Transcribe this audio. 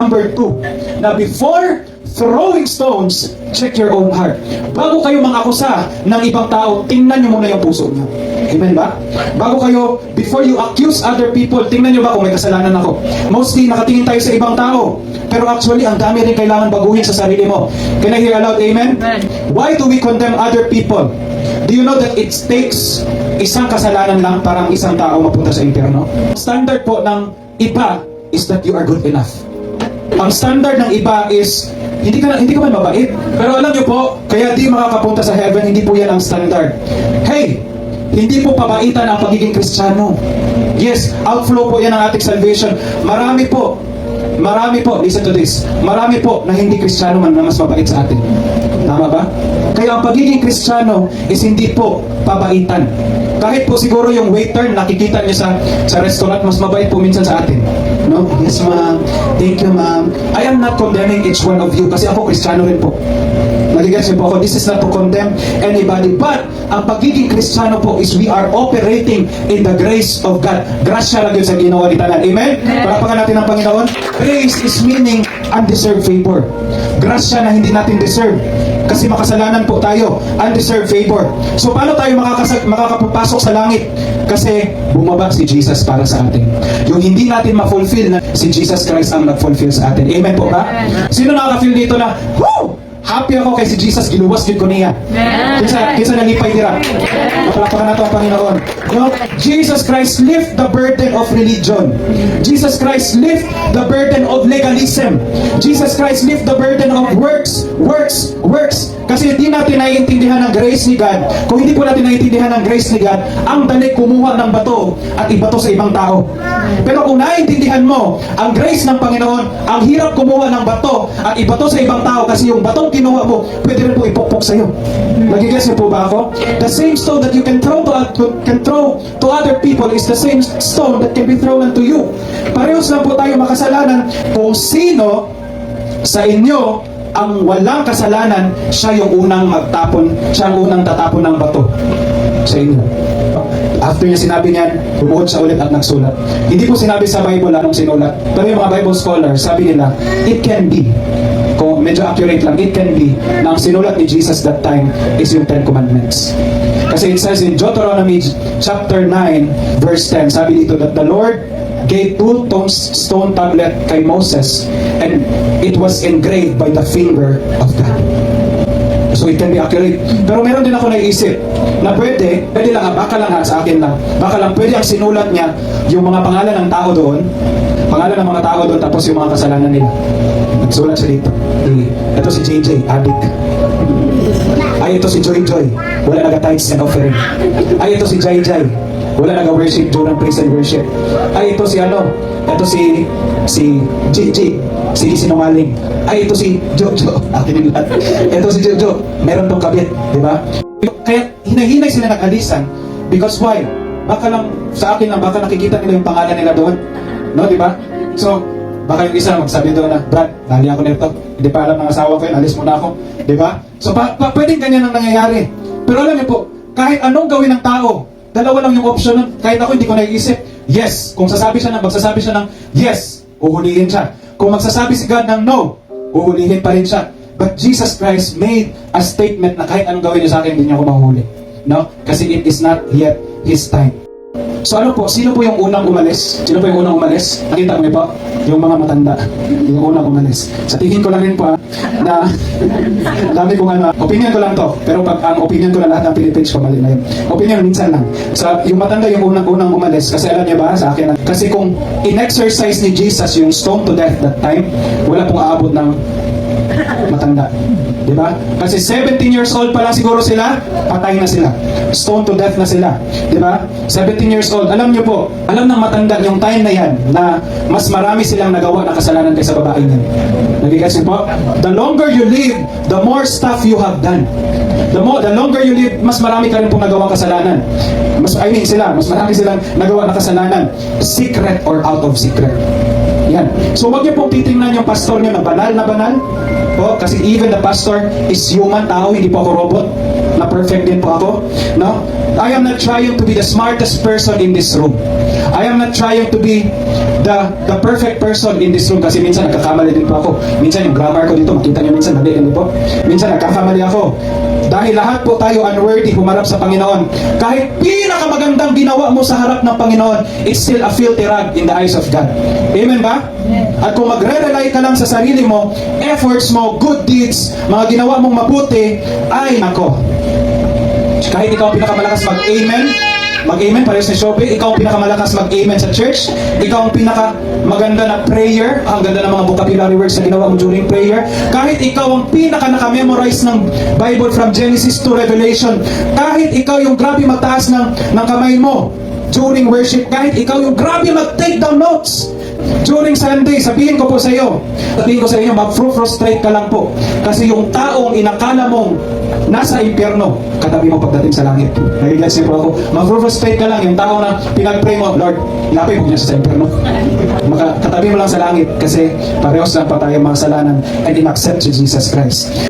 number 2, na before throwing stones, check your own heart. Bago kayo mang-akusa ng ibang tao, tingnan nyo muna yung puso nyo. Amen ba? Bago kayo, before you accuse other people, tingnan nyo ba kung may kasalanan ako? Mostly, nakatingin tayo sa ibang tao. Pero actually, ang dami rin kailangan baguhin sa sarili mo. Can I hear aloud, amen? Why do we condemn other people? Do you know that it takes isang kasalanan lang para ang isang tao mapunta sa impyerno? Standard po ng iba is that you are good enough. Ang standard ng iba is hindi ka man mabait. Pero alam nyo po, kaya di makakapunta sa heaven, hindi po yan ang standard. Hey, hindi po pabaitan ang pagiging Kristiyano. Yes, outflow po yan ng ating salvation. Marami po, listen to this, marami po na hindi Kristiyano man na mas mabait sa atin. Tama ba? Kaya ang pagiging Kristiyano is hindi po pabaitan. Kahit po siguro yung waiter, nakikita niya sa restaurant, mas mabait po minsan sa atin. No? Yes, ma'am. Thank you, ma'am. I am not condemning each one of you kasi ako Kristiyano rin po. Nagigets niyo po ako, this is not to condemn anybody. But, ang pagiging Kristiyano po is we are operating in the grace of God. Grasya lang yun sa ginawa ni Tanan. Amen? Palapakan natin ang Panginoon. Grace is meaning undeserved favor. Grasya na hindi natin deserve. Kasi makasalanan po tayo. Undeserved favor. So, paano tayo makakapasok sa langit? Kasi bumaba si Jesus para sa atin. Yung hindi natin ma-fulfill na si Jesus Christ ang nag-fulfill sa atin. Amen po ba? Sino nakaka-feel dito na, woo! Happy ako kay si Jesus, giluwas din ko niya. Kisa nalipay dira. Mapalapakan nato ang Panginoon. No? Jesus Christ lift the burden of religion. Jesus Christ lift the burden of legalism. Jesus Christ lift the burden of works. Kasi hindi natin naiintindihan ang grace ni God. Kung hindi po natin naiintindihan ang grace ni God, ang dali kumuha ng bato at ibato sa ibang tao. Pero kung naiintindihan mo ang grace ng Panginoon, ang hirap kumuha ng bato at ibato sa ibang tao kasi yung batong kinuha mo, pwede rin po ipukpok sa iyo. Nagigets niyo po ba ako? The same stone that you can throw to other people is the same stone that can be thrown to you. Parehas lang po tayo makasalanan. Kung sino sa inyo ang walang kasalanan, siya yung unang magtapon, siya ang unang tatapon ng bato sa inyo. After niya sinabi niyan, bumuhod siya ulit at nagsulat. Hindi po sinabi sa Bible anong sinulat. Pero yung mga Bible scholars, sabi nila, it can be, kung medyo accurate lang, it can be na ang sinulat ni Jesus that time is yung 10 Commandments. Kasi it says in Deuteronomy chapter 9 verse 10, sabi dito that the Lord gave 2 stone tablet kay Moses and it was engraved by the finger of God. So it can be accurate. Pero meron din ako naisip na pwede lang, baka lang sa akin lang, baka lang pwede ang sinulat niya yung mga pangalan ng tao doon, pangalan ng mga tao doon, tapos yung mga kasalanan nila. Nagsulat siya dito. Ito si JJ, addict. Ay, ito si Joy, wala naga-tithes and offering. Ay, ito si Jai, wala naga-worship during praise and worship. Ay, ito si ito si Gigi, sige sinungaling. Ay, ito si Jojo, akin yung lahat. Ito si Jojo, meron tong kabit, di ba? Kaya hinahinay sila nag-alisan. Because why? Baka lang, sa akin lang, baka nakikita nila yung pangalan nila doon. No, di ba? So, baka yung isa magsabi doon na, Brad, nali ako nito. Hindi pa alam ng asawa ko yun, alis muna ako. Di ba? So, pwedeng ganyan ang nangyayari. Pero alam niyo po, kahit anong gawin ng tao, dalawa lang yung option nun. Kahit ako hindi ko naiisip, yes. Kung magsasabi siya ng yes, uhulihin siya. Kung magsasabi si God ng no, uhulihin pa rin siya. But Jesus Christ made a statement na kahit anong gawin niyo sa akin, hindi niyo ako mahuli. No? Kasi it is not yet His time. So ano po, sino po yung unang umalis? Sino po yung unang umalis? Nakita mo po? Yung mga matanda. Yung unang umalis. Sa tingin ko lang rin po na dami kong opinion ko lang to. Pero pag ang opinion ko na lahat ng Philippines ko, mali na yun. Opinion minsan lang. So yung matanda yung unang umalis. Kasi alam niyo ba sa akin? Kasi kung in-exercise ni Jesus yung stone to death that time, wala pong aabot ng matanda. Diba? Kasi 17 years old pa lang siguro sila, patay na sila. Stone to death na sila. Diba? 17 years old. Alam nyo po, alam ng matanda yung time na yan na mas marami silang nagawa na kasalanan kaysa babae niyan. Nagigets nyo po? The longer you live, the more stuff you have done. The longer you live, mas marami ka rin pong nagawa kasalanan. Mas marami silang nagawa na kasalanan. Secret or out of secret. Yan. So wag niyo pong titingnan yung pastor niyo na banal. Po, kasi even the pastor is human, tao, hindi po ako robot. na perfect din po ako. No? I am not trying to be the smartest person in this room. I am not trying to be the perfect person in this room kasi minsan nagkakamali din po ako. Minsan yung grammar ko dito, makita niyo minsan mali din po. Minsan nagkakamali ako. Dahil lahat po tayo unworthy humarap sa Panginoon. Kahit pinakamagandang ginawa mo sa harap ng Panginoon, it's still a filthy rag in the eyes of God. Amen ba? At kung magre-rely ka lang sa sarili mo, efforts mo, good deeds, mga ginawa mong mabuti, ay nako. Kahit ikaw ang pinakamalakas mag-amen, mag-amen, parehas ni Shopee, ikaw ang pinakamalakas mag-amen sa church, ikaw ang pinakamaganda na prayer, ang ganda ng mga vocabulary words na ginawa mo during prayer, kahit ikaw ang pinaka-naka-memorize ng Bible from Genesis to Revelation, kahit ikaw yung grabe magtaas ng kamay mo during worship, kahit ikaw yung grabe mag-take down notes during Sunday, sabihin ko sa iyo, mag-frustrate ka lang po. Kasi yung taong inakala mong nasa impyerno, katabi mo pagdating sa langit. Nagigets niyo po ako. Mag-frustrate ka lang, yung tao na pinag-pray mo, Lord, ilapay mo niya sa impyerno. Katabi mo lang sa langit kasi parehos lang pa tayo mga salanan and in-accept si Jesus Christ.